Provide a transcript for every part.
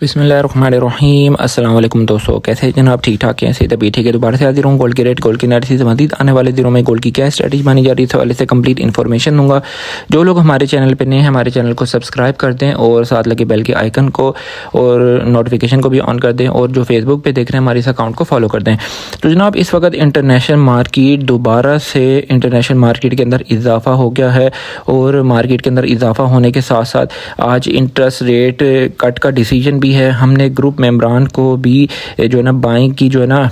बिस्मिल्लाहिर्रहमानिर्रहीम। अस्सलाम वालेकुम दोस्तों, कैसे हैं जनाब? ठीक ठाक हैं? सही तभी ठीक है। दोबारा से हाजिर हूँ गोल्ड के रेट, गोल्ड की एनालिसिस से मज़ीद आने वाले दिनों में गोल्ड की क्या स्ट्रेटजी मानी जा रही है इस हवाले से कंप्लीट इन्फॉर्मेशन दूंगा। जो लोग हमारे चैनल पे नए हैं हमारे चैनल को सब्सक्राइब कर दें और साथ लगे बेल के आइकन को और नोटिफिकेशन को भी ऑन कर दें, और जो फेसबुक पे देख रहे हैं हमारे इस अकाउंट को फॉलो कर दें। तो जनाब इस वक्त इंटरनेशनल मार्केट दोबारा से इंटरनेशनल मार्केट के अंदर इजाफा हो गया है, और मार्केट के अंदर इजाफा होने के साथ साथ आज इंटरेस्ट रेट कट का डिसीजन भी है। हमने ग्रुप मेंबरान को भी जो है ना बाइंग की जो है ना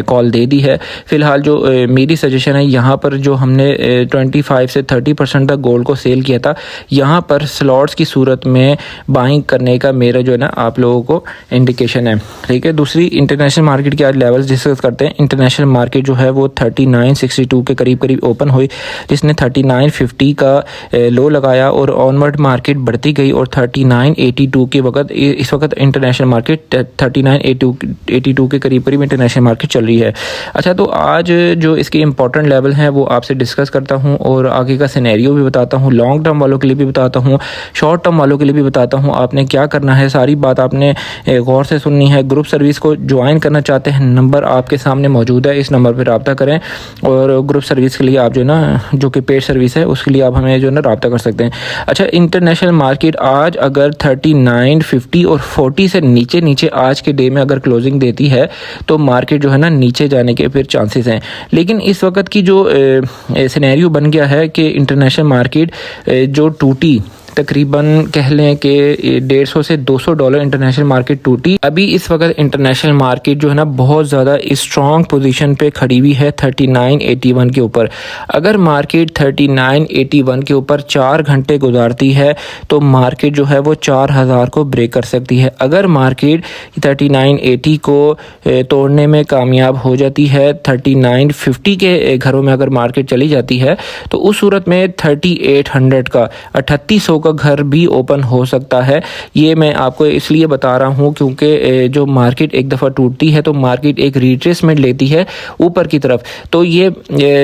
कॉल दे दी है। फ़िलहाल जो मेरी सजेशन है, यहाँ पर जो हमने 25 से 30% तक गोल्ड को सेल किया था, यहाँ पर स्लॉट्स की सूरत में बाइंग करने का मेरा जो है ना आप लोगों को इंडिकेशन है। ठीक है, दूसरी इंटरनेशनल मार्केट के आज लेवल्स डिस्कस करते हैं। इंटरनेशनल मार्केट जो है वो 3962 के करीब करीब ओपन हुई, जिसने 3950 का लो लगाया और ऑनवर्ड मार्केट बढ़ती गई, और 3982 के वक्त इस वक्त इंटरनेशनल मार्केट 3982 के करीब करीब इंटरनेशनल मार्केट चल रही है। अच्छा, तो आज जो इसके इंपॉर्टेंट लेवल हैं वो आपसे डिस्कस करता हूँ और आगे का सिनेरियो भी बताता हूँ। लॉन्ग टर्म वालों के लिए भी बताता हूँ, शॉर्ट टर्म वालों के लिए भी बताता हूँ आपने क्या करना है। सारी बात आपने गौर से सुननी है। ग्रुप सर्विस को ज्वाइन करना चाहते हैं, नंबर आपके सामने मौजूद है, इस नंबर पर रब्ता करें। और ग्रुप सर्विस के लिए आप जो है ना, जो कि पेड सर्विस है, उसके लिए आप हमें जो है ना रब्ता कर सकते हैं। अच्छा, इंटरनेशनल मार्केट आज अगर 3950 और 40 से नीचे आज के डे में अगर क्लोजिंग देती है तो मार्केट जो है ना नीचे जाने के फिर चांसेस हैं। लेकिन इस वक्त की जो सिनेरियो बन गया है कि इंटरनेशनल मार्केट जो टूटी, तकरीबन कह लें कि $150 से $200 इंटरनेशनल मार्केट टूटी। अभी इस वक्त इंटरनेशनल मार्केट जो है ना बहुत ज़्यादा स्ट्रॉन्ग पोजीशन पे खड़ी हुई है 3981 के ऊपर। अगर मार्केट 3981 के ऊपर 4 घंटे गुजारती है तो मार्केट जो है वो 4000 को ब्रेक कर सकती है। अगर मार्केट 3980 को तोड़ने में कामयाब हो जाती है, 3950 के घरों में अगर मार्केट चली जाती है, तो उस सूरत में 3800 का 3800 का घर भी ओपन हो सकता है। ये मैं आपको इसलिए बता रहा हूँ क्योंकि जो मार्केट एक दफ़ा टूटती है तो मार्केट एक रिट्रेसमेंट लेती है ऊपर की तरफ। तो ये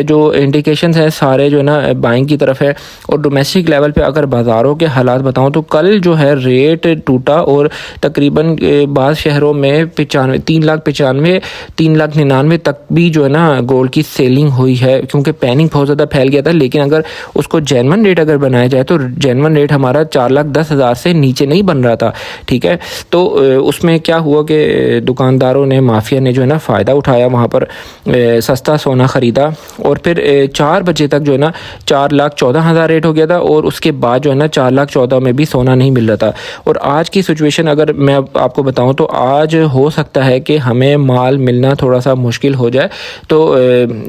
जो इंडिकेशंस हैं सारे जो है ना बाइंग की तरफ है। और डोमेस्टिक लेवल पे अगर बाज़ारों के हालात बताऊँ तो कल जो है रेट टूटा और तकरीबन बाज़ शहरों में 3,95,000 3,99,000 तक भी जो है ना गोल्ड की सेलिंग हुई है, क्योंकि पैनिक बहुत ज़्यादा फैल गया था। लेकिन अगर उसको जेन्युइन रेट अगर बनाया जाए तो जेन्युइन रेट हमारा 4,10,000 से नीचे नहीं बन रहा था। ठीक है, तो उसमें क्या हुआ कि दुकानदारों ने, माफिया ने जो है ना फ़ायदा उठाया, वहाँ पर सस्ता सोना ख़रीदा, और फिर 4 बजे तक जो है ना 4,14,000 रेट हो गया था, और उसके बाद जो है ना 4,14,000 में भी सोना नहीं मिल रहा था। और आज की सिचुएशन अगर मैं आपको बताऊँ तो आज हो सकता है कि हमें माल मिलना थोड़ा सा मुश्किल हो जाए। तो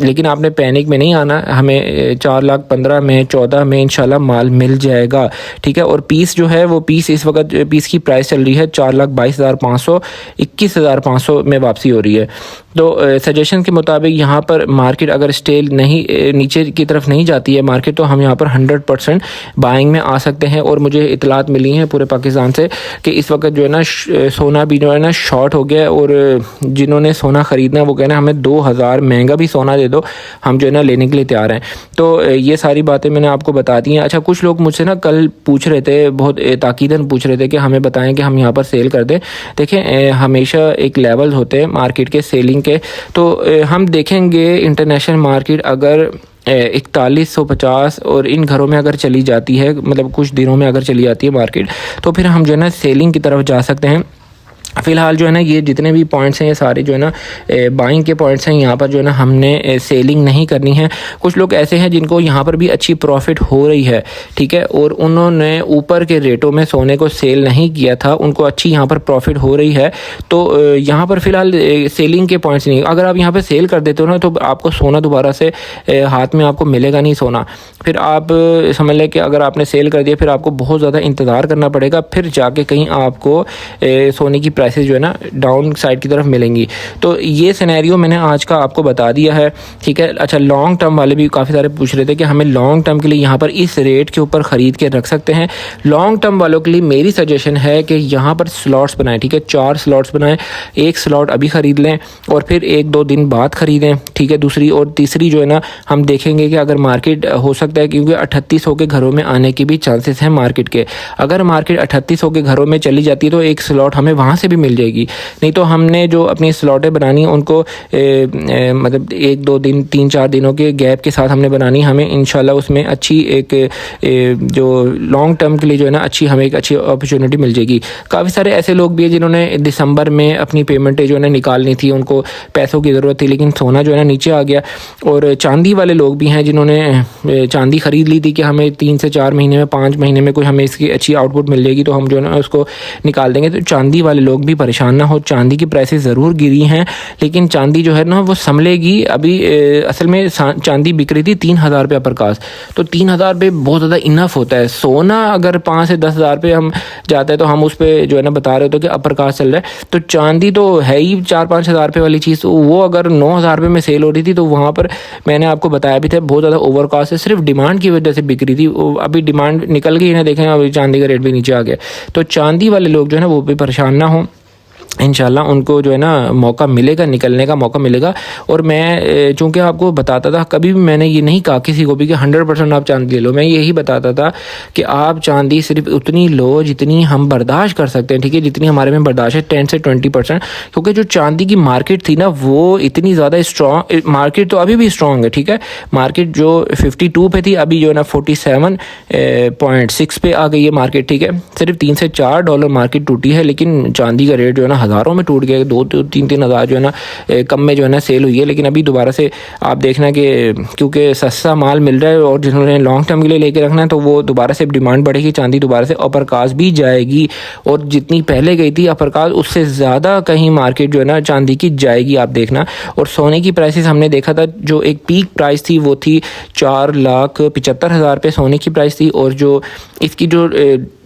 लेकिन आपने पैनिक में नहीं आना, हमें 4,15,000 में, 14 में इंशाल्लाह माल मिल जाएगा। ठीक है, और पीस जो है वो पीस इस वक्त पीस की प्राइस चल रही है 4,22,500, 21,500 में वापसी हो रही है। तो सजेशन के मुताबिक यहाँ पर मार्केट अगर स्टेल नहीं, नीचे की तरफ नहीं जाती है मार्केट, तो हम यहाँ पर 100% बाइंग में आ सकते हैं। और मुझे इतलात मिली हैं पूरे पाकिस्तान से कि इस वक्त जो है ना सोना भी जो है ना शॉर्ट हो गया, और जिन्होंने सोना ख़रीदना वो कहना हमें 2,000 महंगा भी सोना दे दो, हम जो है ना लेने के लिए तैयार हैं। तो ये सारी बातें मैंने आपको बता दी हैं। अच्छा, कुछ लोग मुझसे ना कल पूछ रहे थे, बहुत ताकीदन पूछ रहे थे कि हमें बताएं कि हम यहाँ पर सेल कर दें। देखें, हमेशा एक लेवल होते हैं मार्केट के सेलिंग के, तो हम देखेंगे इंटरनेशनल मार्केट अगर 4150 और इन घरों में अगर चली जाती है, मतलब कुछ दिनों में अगर चली जाती है मार्केट, तो फिर हम जो है ना सेलिंग की तरफ जा सकते हैं। फ़िलहाल जो है ना ये जितने भी पॉइंट्स हैं ये सारे जो है ना बाइंग के पॉइंट्स हैं। यहाँ पर जो है ना हमने सेलिंग नहीं करनी है। कुछ लोग ऐसे हैं जिनको यहाँ पर भी अच्छी प्रॉफिट हो रही है, ठीक है, और उन्होंने ऊपर के रेटों में सोने को सेल नहीं किया था, उनको अच्छी यहाँ पर प्रॉफिट हो रही है। तो यहाँ पर फ़िलहाल सेलिंग के पॉइंट्स नहीं। अगर आप यहाँ पर सेल कर देते हो ना तो आपको सोना दोबारा से हाथ में आपको मिलेगा नहीं सोना। फिर आप समझ लें कि अगर आपने सेल कर दिया फिर आपको बहुत ज़्यादा इंतज़ार करना पड़ेगा, फिर जाके कहीं आपको सोने की प्राइसेस जो है ना डाउन साइड की तरफ मिलेंगी। तो ये सिनेरियो मैंने आज का आपको बता दिया है, ठीक है। अच्छा, लॉन्ग टर्म वाले भी काफ़ी सारे पूछ रहे थे कि हमें लॉन्ग टर्म के लिए यहाँ पर इस रेट के ऊपर ख़रीद के रख सकते हैं। लॉन्ग टर्म वालों के लिए मेरी सजेशन है कि यहाँ पर स्लॉट्स बनाएं, ठीक है। 4 स्लॉट्स बनाएं, एक स्लॉट अभी ख़रीद लें और फिर 1-2 दिन बाद ख़रीदें, ठीक है। दूसरी और तीसरी जो है ना, हम देखेंगे कि अगर मार्केट हो सकता है, क्योंकि 3800 के घरों में आने की भी चांसेस हैं मार्केट के। अगर मार्केट 3800 के घरों में चली जाती है तो एक स्लॉट हमें वहाँ से भी मिल जाएगी। नहीं तो हमने जो अपनी स्लॉटें बनानी उनको मतलब 1-2 दिन 3-4 दिनों के गैप के साथ हमने बनानी। हमें इंशाल्लाह उसमें अच्छी एक जो लॉन्ग टर्म के लिए जो है ना हमें एक अच्छी अपॉर्चुनिटी मिल जाएगी। काफ़ी सारे ऐसे लोग भी हैं जिन्होंने दिसंबर में अपनी पेमेंटें जो है ना निकालनी थी, उनको पैसों की ज़रूरत थी, लेकिन सोना जो है ना नीचे आ गया। और चांदी वाले लोग भी हैं जिन्होंने चांदी ख़रीद ली थी कि हमें 3 से 4 महीने में 5 महीने में कोई हमें इसकी अच्छी आउटपुट मिल जाएगी तो हम जो है ना उसको निकाल देंगे। तो चांदी वाले लोग भी परेशान ना हो। चांदी की प्राइसेस ज़रूर गिरी हैं, लेकिन चांदी जो है ना वो संभलेगी। अभी असल में चांदी बिक रही थी 3000 रुपये पर कास, तो 3000 रुपये बहुत ज़्यादा इनफ होता है। सोना अगर 5 से 10 हज़ार रुपये हम जाते हैं तो हम उस पर जो है ना बता रहे थे कि अपर कास्ट चल रहा है। तो चांदी तो है ही 4-5 हज़ार रुपये वाली चीज़, तो वो अगर 9000 रुपये में सेल हो रही थी तो वहाँ पर मैंने आपको बताया भी था बहुत ज़्यादा ओवर कास्ट है, सिर्फ डिमांड की वजह से बिक रही थी। अभी डिमांड निकल गई है, देखें अभी चांदी का रेट भी नीचे आ गया। तो चांदी वाले लोग जो है ना वो भी परेशान ना हो, इंशाल्लाह उनको जो है ना मौका मिलेगा, निकलने का मौका मिलेगा। और मैं चूँकि आपको बताता था, कभी भी मैंने ये नहीं कहा किसी को भी कि 100% आप चांदी ले लो। मैं यही बताता था कि आप चांदी सिर्फ उतनी लो जितनी हम बर्दाश्त कर सकते हैं, ठीक है, जितनी हमारे में बर्दाश्त है, 10 से 20%। क्योंकि जो चांदी की मार्केट थी ना वो इतनी ज़्यादा स्ट्रॉन्ग, मार्केट तो अभी भी स्ट्रॉन्ग है, ठीक है। मार्केट जो 52 पे थी अभी जो है ना 47.6 पे आ गई है मार्केट, ठीक है। सिर्फ 3 से 4 डॉलर मार्केट टूटी है, लेकिन चांदी का रेट जो है ना हज़ारों में टूट गया। 2-3 हज़ार जो है ना कम में जो है ना सेल हुई है। लेकिन अभी दोबारा से आप देखना कि क्योंकि सस्ता माल मिल रहा है और जिन्होंने लॉन्ग टर्म के लिए लेके रखना है तो वो दोबारा से डिमांड बढ़ेगी, चांदी दोबारा से अपर कास्ट भी जाएगी। और जितनी पहले गई थी अपर कास्ट उससे ज़्यादा कहीं मार्केट जो है ना चांदी की जाएगी, आप देखना। और सोने की प्राइसेस हमने देखा था, जो एक पीक प्राइस थी वो थी 4,75,000 रुपये सोने की प्राइस थी। और जो इसकी जो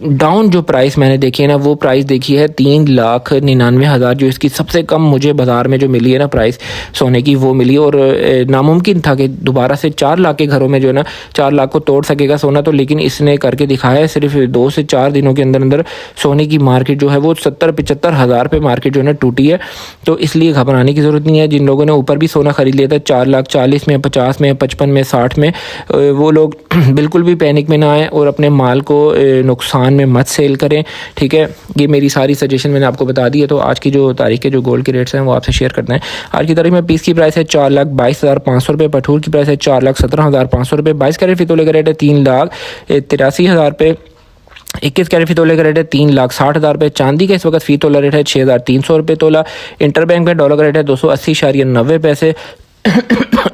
डाउन जो प्राइस मैंने देखी है ना वो प्राइस देखी है 3,99,000, जो इसकी सबसे कम मुझे बाज़ार में जो मिली है ना प्राइस सोने की वो मिली। और नामुमकिन था कि दोबारा से 4 लाख के घरों में जो है ना 4 लाख को तोड़ सकेगा सोना, तो लेकिन इसने करके दिखाया है। सिर्फ 2 से 4 दिनों के अंदर अंदर सोने की मार्केट जो है वो 70-75 हज़ार पे मार्केट जो है ना टूटी है। तो इसलिए घबराने की ज़रूरत नहीं है। जिन लोगों ने ऊपर भी सोना ख़रीद लिया था 4,40,000 में, 50 में, 55 में, 60 में, वो लोग बिल्कुल भी पैनिक में ना आए और अपने माल को नुकसान में मत सेल करें, ठीक है। ये मेरी सारी सजेशन मैंने आपको बता दी है। तो आज की जो तारीख के जो गोल्ड के रेट्स हैं वो आपसे शेयर करते हैं। आज की तारीख में पीस की प्राइस है 4,22,500 रुपये, पठूर की प्राइस है 4,17,500 रुपये, 22 कैरेट फितोले का रेट है 3,83,000 रुपये, 21 कैरेट फी तोले का रेट है 3,60,000 रुपये। चांदी का इस वक्त फी तोला रेट है 6,300 रुपये तोला। इंटरबैंक में डॉलर का रेट है 280.90 पैसे।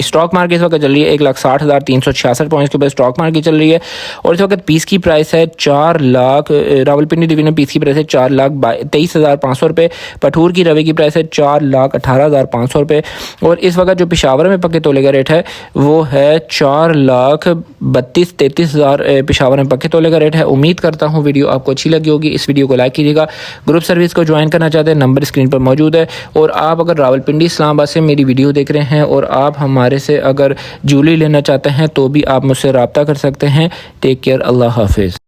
स्टॉक मार्केट इस वक्त चल रही है 1,60,366 पॉइंट्स के ऊपर स्टॉक मार्केट चल रही है। और इस वक्त पीस की प्राइस है 4 लाख, रावलपिंडी डिवीजन में पीस की प्राइस है 4,23,500 रुपये। पठूर की रवे की प्राइस है 4,18,500 रुपये। और इस वक्त जो पेशावर में पक्के तोले का रेट है वो है 4,32,33,000 पेशावर में पक्के तोले का रेट है। उम्मीद करता हूँ वीडियो आपको अच्छी लगी होगी। इस वीडियो को लाइक कीजिएगा। ग्रुप सर्विस को ज्वाइन करना चाहते हैं, नंबर स्क्रीन पर मौजूद है। और आप अगर रावलपिंडी इस्लामाबाद से मेरी वीडियो देख रहे हैं और आप हमारे से अगर ज्वेलरी लेना चाहते हैं तो भी आप मुझसे रब्ता कर सकते हैं। टेक केयर, अल्लाह हाफिज़।